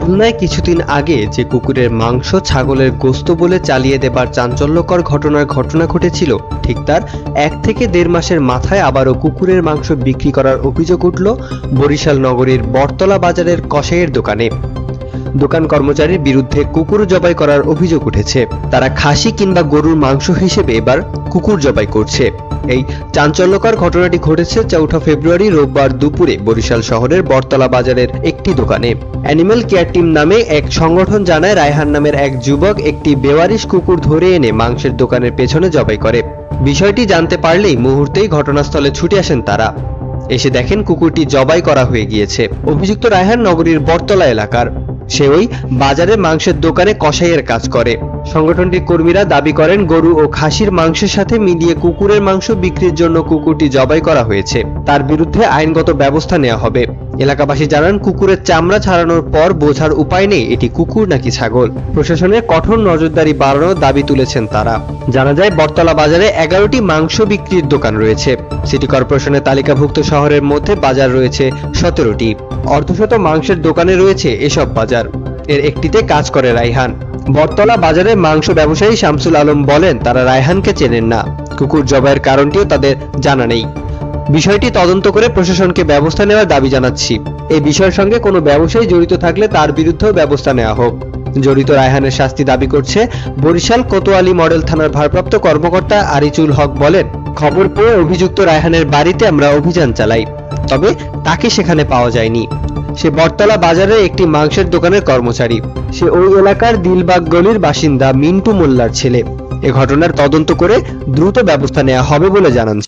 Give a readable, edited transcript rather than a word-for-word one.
খুলনায় কিছুদিন আগে যে কুকুরের মাংস ছাগলের গোশত বলে চালিয়ে দেবার চাঞ্চল্যকর ঘটনা ঘটেছিল, ঠিক তার 1 থেকে 1.5 মাসের মাথায় আবারও কুকুরের মাংস বিক্রি করার অভিযোগ উঠল বরিশাল নগরীর বটতলা বাজারের কসাইয়ের দোকানে। দোকান কর্মচারীর বিরুদ্ধে কুকুর জবাই করার অভিযোগ উঠেছে। তারা খাসি কিংবা গরুর মাংস হিসেবে এবার কুকুর জবাই করছে। এই চাঞ্চল্যকর ঘটনাটি ঘটেছে 4 ফেব্রুয়ারি রোববার দুপুরে বরিশাল শহরের বটতলা বাজারের একটি দোকানে। অ্যানিম্যাল কেয়ার টিম নামে এক সংগঠন জানায়, রায়হান নামের এক যুবক একটি বেওয়ারিশ কুকুর ধরে এনে মাংসের দোকানের পেছনে জবাই করে। বিষয়টি জানতে পারলেই মুহূর্তেই ঘটনাস্থলে ছুটে আসেন তারা। এসে দেখেন কুকুরটি জবাই করা হয়ে গিয়েছে। অভিযুক্ত রায়হান নগরীর বটতলা এলাকার। সে ওই বাজারে মাংসের দোকানে কসাইয়ের কাজ করে। সংগঠনটির কর্মীরা দাবি করেন, গরু ও খাসির মাংসের সাথে মিলিয়ে কুকুরের মাংস বিক্রির জন্য কুকুরটি জবাই করা হয়েছে। তার বিরুদ্ধে আইনগত ব্যবস্থা নেওয়া হবে। এলাকাবাসী জানান, কুকুরের চামড়া ছাড়ানোর পর বোঝার উপায় নেই এটি কুকুর নাকি ছাগল। প্রশাসনের কঠোর নজরদারি বাড়ানোর দাবি তুলেছেন তারা। জানা যায়, বটতলা বাজারে 11টি মাংস বিক্রির দোকান রয়েছে। সিটি কর্পোরেশনের তালিকাভুক্ত শহরের মধ্যে বাজার রয়েছে 17টি। অর্ধশত মাংসের দোকানে রয়েছে এসব বাজার। এর একটিতে কাজ করে রায়হান। বটতলা বাজারের মাংস ব্যবসায়ী শামসুল আলম বলেন, তারা রায়হানকে চেনেন না। কুকুর জবাইয়ের কারণটিও তাদের জানা নেই। বিষয়টি তদন্ত করে প্রশাসনকে ব্যবস্থা নেওয়ার দাবি জানাচ্ছি। এই বিষয়ের সঙ্গে কোনো ব্যবসায়ী জড়িত থাকলে তার বিরুদ্ধেও ব্যবস্থা নেওয়া হোক। জড়িত রায়হানের শাস্তি দাবি করছে বরিশাল কোতোয়ালি মডেল থানার ভারপ্রাপ্ত কর্মকর্তা আরিচুল হক। বলেন, খবর পেয়ে অভিযুক্ত রায়হানের বাড়িতে আমরা অভিযান চালাই, তবে তাকে সেখানে পাওয়া যায়নি। সে বটতলা বাজারের একটি মাংসের দোকানের কর্মচারী। সে ওই এলাকার দিলবাগ গলির বাসিন্দা মিন্টু মোল্লার ছেলে। এ ঘটনার তদন্ত করে দ্রুত ব্যবস্থা নেওয়া হবে বলে জানান।